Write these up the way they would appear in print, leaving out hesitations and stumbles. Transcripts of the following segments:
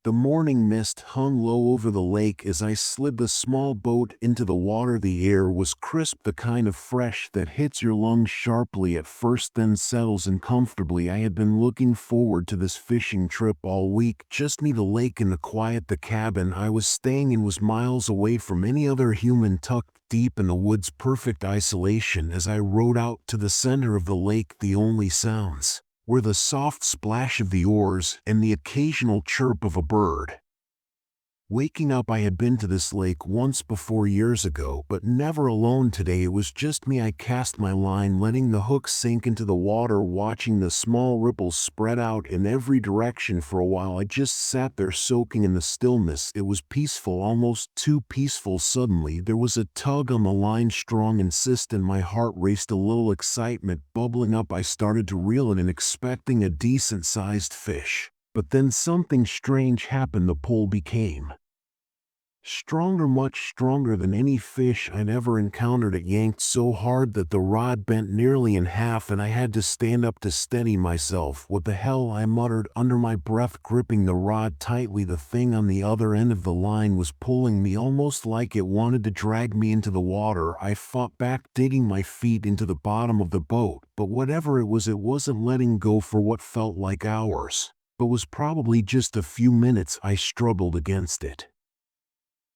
The morning mist hung low over the lake as I slid the small boat into the water. The air was crisp, the kind of fresh that hits your lungs sharply at first then settles in comfortably. I had been looking forward to this fishing trip all week. Just me, the lake, and the quiet. The cabin I was staying in was miles away from any other human, tucked deep in the woods, perfect isolation. As I rowed out to the center of the lake, the only sounds were the soft splash of the oars and the occasional chirp of a bird. Waking up, I had been to this lake once before years ago, but never alone. Today it was just me. I cast my line, letting the hook sink into the water, watching the small ripples spread out in every direction. For a while I just sat there soaking in the stillness. It was peaceful, almost too peaceful. Suddenly there was a tug on the line, strong, insistent. My heart raced, a little excitement bubbling up. I started to reel it in, expecting a decent-sized fish. But then something strange happened. The pull became stronger, much stronger than any fish I'd ever encountered. It yanked so hard that the rod bent nearly in half, and I had to stand up to steady myself. "What the hell?" I muttered under my breath, gripping the rod tightly. The thing on the other end of the line was pulling me, almost like it wanted to drag me into the water. I fought back, digging my feet into the bottom of the boat, but whatever it wasn't letting go for what felt like hours, but was probably just a few minutes. I struggled against it.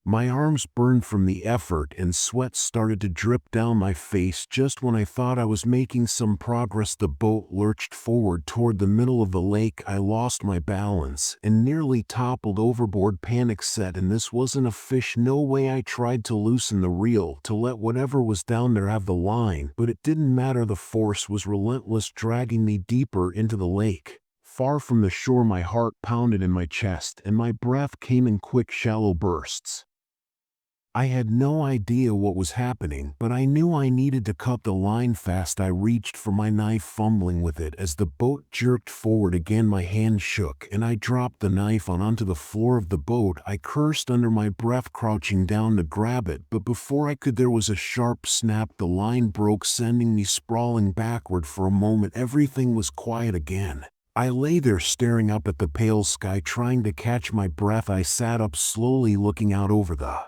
My arms burned from the effort, and sweat started to drip down my face. Just when I thought I was making some progress, the boat lurched forward toward the middle of the lake. I lost my balance and nearly toppled overboard. Panic set in. This wasn't a fish, no way. I tried to loosen the reel, to let whatever was down there have the line, but it didn't matter. The force was relentless, dragging me deeper into the lake. Far from the shore, my heart pounded in my chest, and my breath came in quick, shallow bursts. I had no idea what was happening, but I knew I needed to cut the line fast. I reached for my knife, fumbling with it as the boat jerked forward again. My hand shook, and I dropped the knife onto the floor of the boat. I cursed under my breath, crouching down to grab it, but before I could, there was a sharp snap. The line broke, sending me sprawling backward. For a moment, everything was quiet again. I lay there staring up at the pale sky, trying to catch my breath. I sat up slowly, looking out over the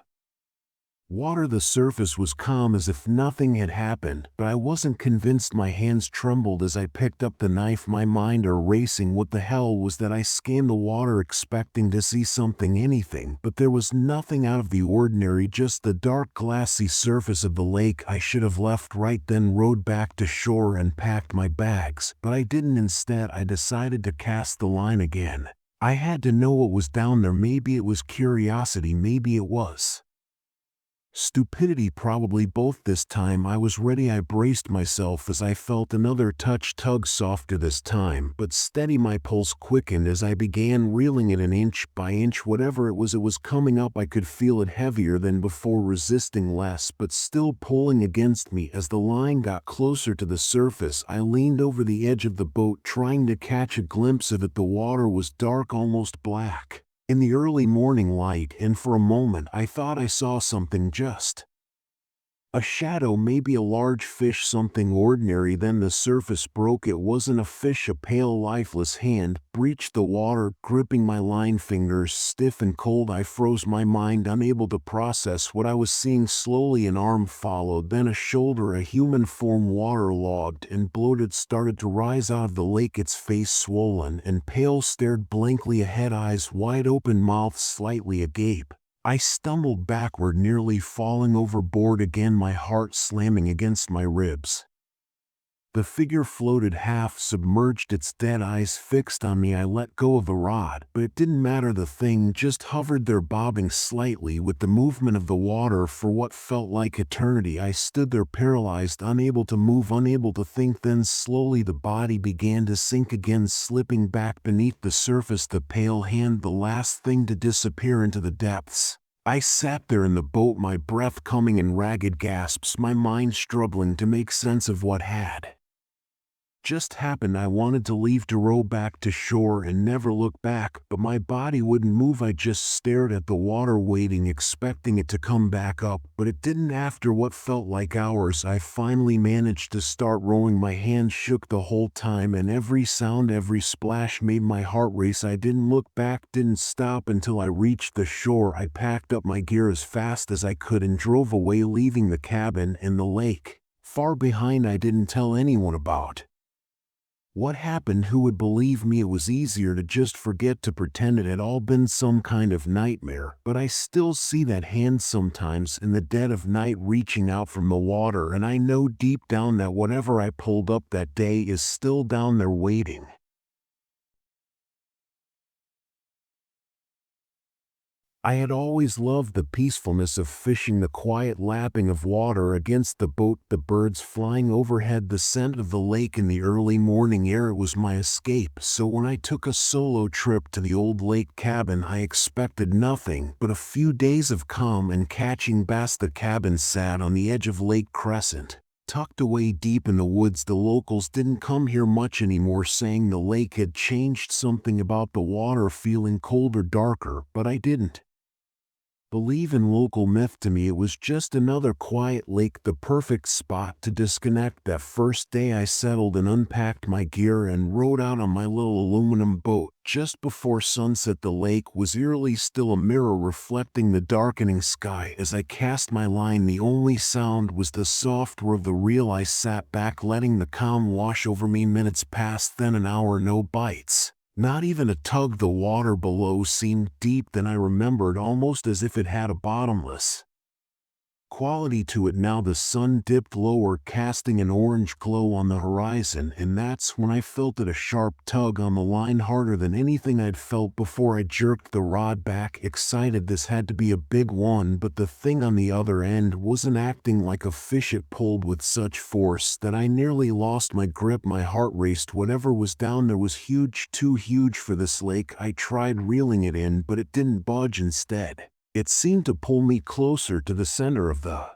water. The surface was calm, as if nothing had happened, but I wasn't convinced. My hands trembled as I picked up the knife, my mind racing. What the hell was that? I scanned the water, expecting to see something, anything, but there was nothing out of the ordinary, just the dark, glassy surface of the lake. I should have left right then, rowed back to shore, and packed my bags, but I didn't. Instead, I decided to cast the line again. I had to know what was down there. Maybe it was curiosity, maybe it was stupidity, probably both. This time I was ready. I braced myself as I felt another tug, softer this time, but steady. My pulse quickened as I began reeling it in, inch by inch. Whatever it was coming up. I could feel it, heavier than before, resisting less, but still pulling against me. As the line got closer to the surface, I leaned over the edge of the boat, trying to catch a glimpse of it. The water was dark, almost black in the early morning light, and for a moment I thought I saw something, just a shadow, maybe a large fish, something ordinary. Then the surface broke. It wasn't a fish. A pale, lifeless hand breached the water, gripping my line, fingers stiff and cold. I froze, my mind unable to process what I was seeing. Slowly an arm followed, then a shoulder. A human form, waterlogged and bloated, started to rise out of the lake. Its face, swollen and pale, stared blankly ahead, eyes wide open, mouth slightly agape. I stumbled backward, nearly falling overboard again, my heart slamming against my ribs. The figure floated half submerged, its dead eyes fixed on me. I let go of the rod, but it didn't matter. The thing just hovered there, bobbing slightly with the movement of the water. For what felt like eternity, I stood there paralyzed, unable to move, unable to think. Then slowly the body began to sink again, slipping back beneath the surface. The pale hand, the last thing to disappear into the depths. I sat there in the boat, my breath coming in ragged gasps, my mind struggling to make sense of what had just happened. I wanted to leave to row back to shore and never look back, but my body wouldn't move. I just stared at the water, waiting, expecting it to come back up, but it didn't. After what felt like hours, I finally managed to start rowing. My hands shook the whole time, and every sound, every splash made my heart race. I didn't look back, didn't stop until I reached the shore. I packed up my gear as fast as I could and drove away, leaving the cabin and the lake far behind. I didn't tell anyone about what happened. Who would believe me? It was easier to just forget, to pretend it had all been some kind of nightmare, but I still see that hand sometimes in the dead of night reaching out from the water, and I know deep down that whatever I pulled up that day is still down there waiting. I had always loved the peacefulness of fishing, the quiet lapping of water against the boat, the birds flying overhead, the scent of the lake in the early morning air. It was my escape. So when I took a solo trip to the old lake cabin, I expected nothing but a few days of calm and catching bass. The cabin sat on the edge of Lake Crescent, tucked away deep in the woods. The locals didn't come here much anymore, saying the lake had changed, something about the water feeling colder, darker, but I didn't believe in local myth. To me, it was just another quiet lake, the perfect spot to disconnect. That first day I settled and unpacked my gear and rowed out on my little aluminum boat. Just before sunset, the lake was eerily still, a mirror reflecting the darkening sky. As I cast my line, the only sound was the soft whir of the reel. I sat back, letting the calm wash over me. Minutes passed, then an hour, no bites. Not even a tug. The water below seemed deep. Then I remembered, almost as if it had a bottomless quality to it. Now the sun dipped lower, casting an orange glow on the horizon, and that's when I felt it, a sharp tug on the line, harder than anything I'd felt before. I jerked the rod back, excited. This had to be a big one, but the thing on the other end wasn't acting like a fish. It pulled with such force that I nearly lost my grip. My heart raced. Whatever was down there was huge, too huge for this lake. I tried reeling it in, but it didn't budge. Instead, it seemed to pull me closer to the center of the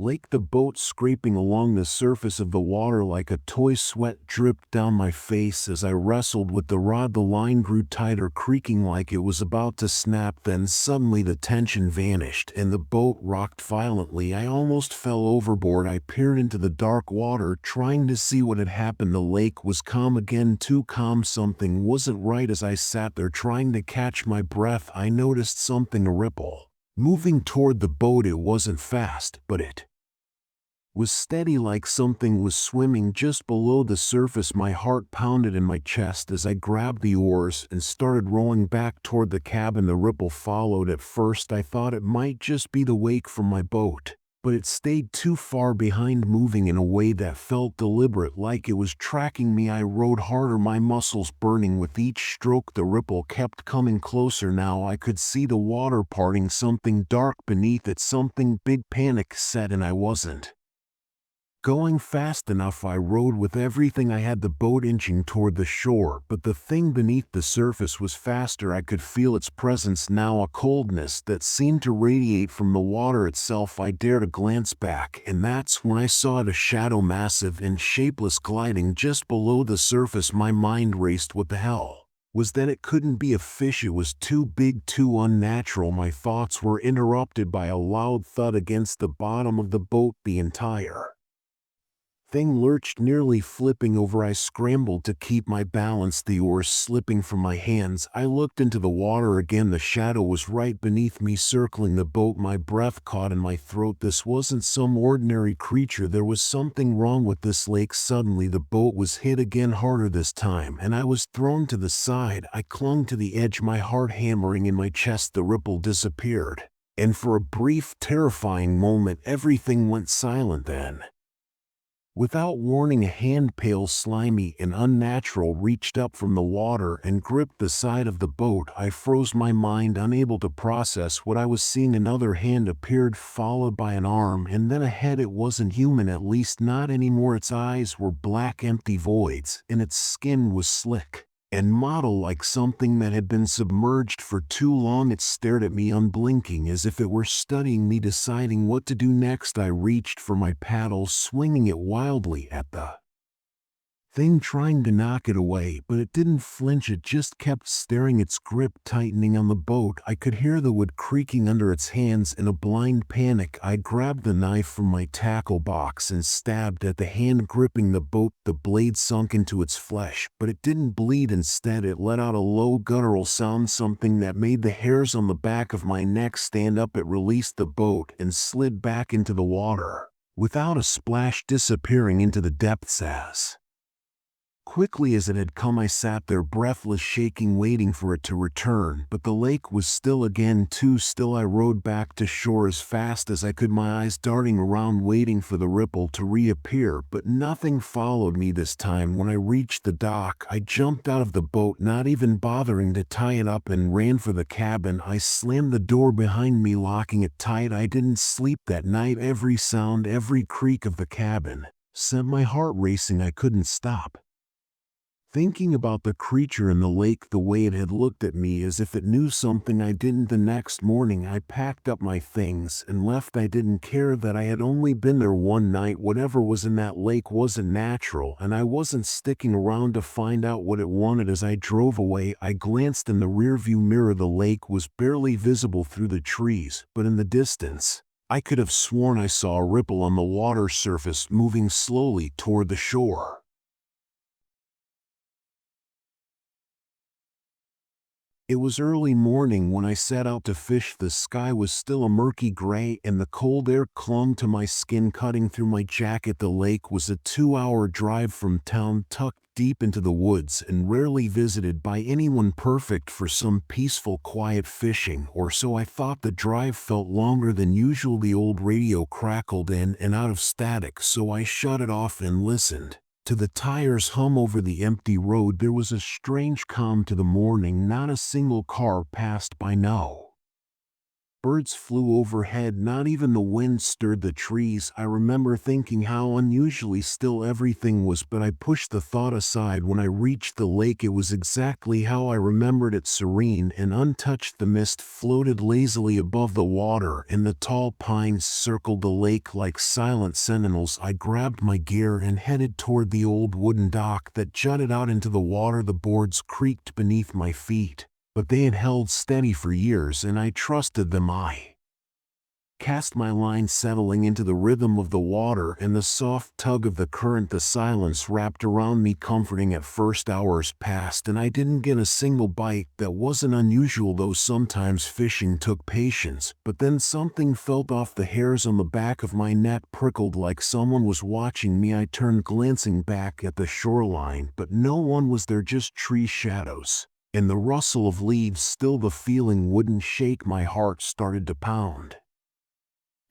lake, the boat scraping along the surface of the water like a toy. Sweat dripped down my face as I wrestled with the rod. The line grew tighter, creaking like it was about to snap. Then suddenly the tension vanished and the boat rocked violently. I almost fell overboard. I peered into the dark water, trying to see what had happened. The lake was calm again, too calm. Something wasn't right. As I sat there trying to catch my breath, I noticed something, a ripple, moving toward the boat. It wasn't fast, but it was steady, like something was swimming just below the surface. My heart pounded in my chest as I grabbed the oars and started rowing back toward the cabin. The ripple followed. At first I thought it might just be the wake from my boat, but it stayed too far behind, moving in a way that felt deliberate, like it was tracking me. I rowed harder, my muscles burning with each stroke. The ripple kept coming closer. Now I could see the water parting, something dark beneath it, something big. Panic set in. I wasn't going fast enough. I rowed with everything I had, the boat inching toward the shore, but the thing beneath the surface was faster. I could feel its presence now, a coldness that seemed to radiate from the water itself. I dared a glance back, and that's when I saw it, a shadow, massive and shapeless, gliding just below the surface. My mind raced. What the hell was that? It couldn't be a fish. It was too big, too unnatural. My thoughts were interrupted by a loud thud against the bottom of the boat. The entire thing lurched, nearly flipping over. I scrambled to keep my balance, the oars slipping from my hands. I looked into the water again. The shadow was right beneath me, circling the boat. My breath caught in my throat. This wasn't some ordinary creature. There was something wrong with this lake. Suddenly the boat was hit again, harder this time, and I was thrown to the side. I clung to the edge, my heart hammering in my chest. The ripple disappeared, and for a brief, terrifying moment, everything went silent. Then, without warning, a hand, pale, slimy, and unnatural, reached up from the water and gripped the side of the boat. I froze, my mind unable to process what I was seeing. Another hand appeared, followed by an arm, and then a head. It wasn't human, at least not anymore. Its eyes were black, empty voids, and its skin was slick and mottled like something that had been submerged for too long. It stared at me, unblinking, as if it were studying me, deciding what to do next. I reached for my paddle, swinging it wildly at the thing trying to knock it away, but it didn't flinch. It just kept staring, its grip tightening on the boat. I could hear the wood creaking under its hands. In a blind panic, I grabbed the knife from my tackle box and stabbed at the hand gripping the boat. The blade sunk into its flesh, but it didn't bleed. Instead, it let out a low guttural sound, something that made the hairs on the back of my neck stand up. It released the boat and slid back into the water, without a splash, disappearing into the depths as quickly as it had come. I sat there breathless, shaking, waiting for it to return, but the lake was still again, too still. I rowed back to shore as fast as I could, my eyes darting around waiting for the ripple to reappear, but nothing followed me this time. When I reached the dock, I jumped out of the boat, not even bothering to tie it up, and ran for the cabin. I slammed the door behind me, locking it tight. I didn't sleep that night. Every sound, every creak of the cabin sent my heart racing. I couldn't stop thinking about the creature in the lake, the way it had looked at me as if it knew something I didn't. The next morning, I packed up my things and left. I didn't care that I had only been there one night. Whatever was in that lake wasn't natural, and I wasn't sticking around to find out what it wanted. As I drove away, I glanced in the rearview mirror. The lake was barely visible through the trees, but in the distance, I could have sworn I saw a ripple on the water surface moving slowly toward the shore. It was early morning when I set out to fish. The sky was still a murky gray, and the cold air clung to my skin, cutting through my jacket. The lake was a 2-hour drive from town, tucked deep into the woods and rarely visited by anyone, perfect for some peaceful, quiet fishing, or so I thought. The drive felt longer than usual. The old radio crackled in and out of static, so I shut it off and listened to the tires hum over the empty road. There was a strange calm to the morning. Not a single car passed by. No birds flew overhead. Not even the wind stirred the trees. I remember thinking how unusually still everything was, but I pushed the thought aside. When I reached the lake, it was exactly how I remembered it, serene and untouched. The mist floated lazily above the water, and the tall pines circled the lake like silent sentinels. I grabbed my gear and headed toward the old wooden dock that jutted out into the water. The boards creaked beneath my feet, but they had held steady for years, and I trusted them. I cast my line, settling into the rhythm of the water and the soft tug of the current. The silence wrapped around me, comforting at first. Hours passed, and I didn't get a single bite. That wasn't unusual, though. Sometimes fishing took patience, but then something felt off. The hairs on the back of my neck prickled like someone was watching me. I turned, glancing back at the shoreline, but no one was there, just tree shadows and the rustle of leaves. Still, the feeling wouldn't shake. My heart started to pound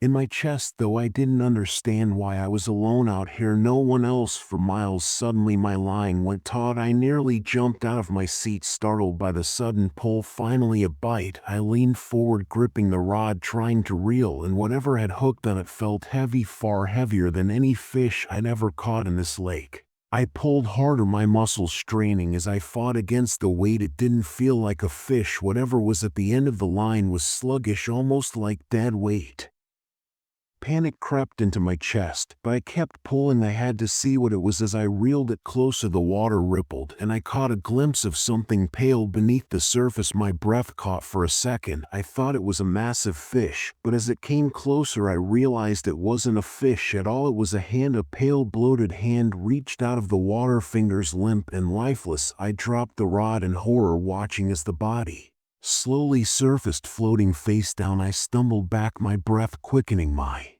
in my chest, though I didn't understand why. I was alone out here, no one else for miles. Suddenly my line went taut. I nearly jumped out of my seat, startled by the sudden pull. Finally a bite. I leaned forward, gripping the rod, trying to reel, and whatever had hooked on it felt heavy, far heavier than any fish I'd ever caught in this lake. I pulled harder, my muscles straining as I fought against the weight. It didn't feel like a fish. Whatever was at the end of the line was sluggish, almost like dead weight. Panic crept into my chest, but I kept pulling. I had to see what it was. As I reeled it closer, the water rippled, and I caught a glimpse of something pale beneath the surface. My breath caught for a second. I thought it was a massive fish, but as it came closer, I realized it wasn't a fish at all. It was a hand. A pale, bloated hand reached out of the water, fingers limp and lifeless. I dropped the rod in horror, watching as the body slowly surfaced, floating face down. I stumbled back, my breath quickening, my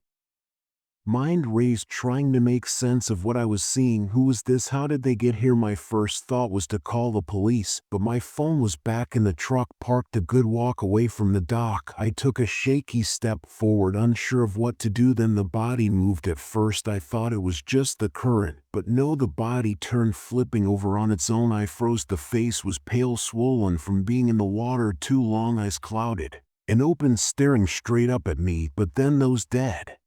mind raced, trying to make sense of what I was seeing. Who was this? How did they get here? My first thought was to call the police, but my phone was back in the truck, parked a good walk away from the dock. I took a shaky step forward, unsure of what to do. Then the body moved. At first I thought it was just the current, but no, the body turned, flipping over on its own. I froze. The face was pale, swollen from being in the water too long, eyes clouded and open, staring straight up at me. But then those dead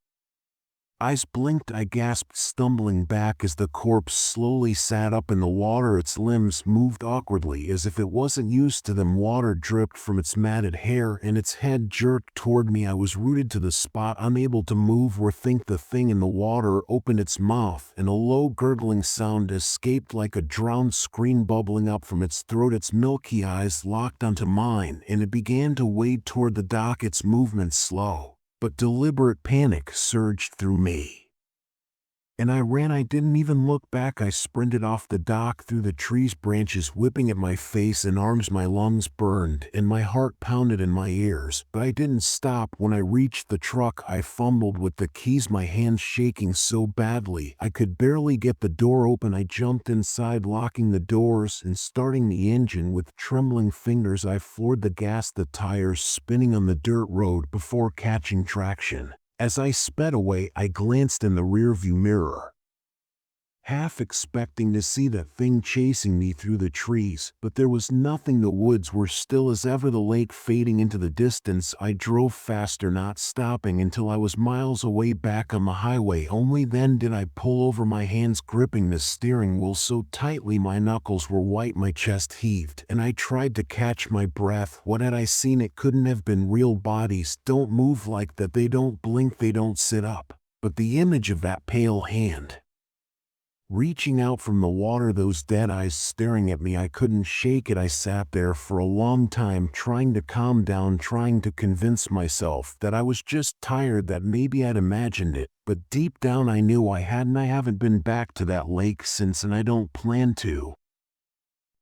Eyes blinked, I gasped, stumbling back as the corpse slowly sat up in the water. Its limbs moved awkwardly as if it wasn't used to them. Water dripped from its matted hair and its head jerked toward me. I was rooted to the spot, unable to move or think. The thing in the water opened its mouth and a low gurgling sound escaped like a drowned scream bubbling up from its throat. Its milky eyes locked onto mine and it began to wade toward the dock. Its movement slow, but deliberate. Panic surged through me, and I ran. I didn't even look back. I sprinted off the dock through the trees, branches whipping at my face and arms. My lungs burned and my heart pounded in my ears, but I didn't stop. When I reached the truck, I fumbled with the keys, my hands shaking so badly I could barely get the door open. I jumped inside, locking the doors and starting the engine. With trembling fingers, I floored the gas, the tires spinning on the dirt road before catching traction. As I sped away, I glanced in the rearview mirror, half expecting to see that thing chasing me through the trees, but there was nothing. The woods were still as ever, the lake fading into the distance. I drove faster, not stopping until I was miles away, back on the highway. Only then did I pull over, my hands gripping the steering wheel so tightly my knuckles were white. My chest heaved, and I tried to catch my breath. What had I seen? It couldn't have been real. Bodies don't move like that. They don't blink, they don't sit up. But the image of that pale hand reaching out from the water, those dead eyes staring at me, I couldn't shake it. I sat there for a long time, trying to calm down, trying to convince myself that I was just tired, that maybe I'd imagined it. But deep down I knew I hadn't. I haven't been back to that lake since, and I don't plan to.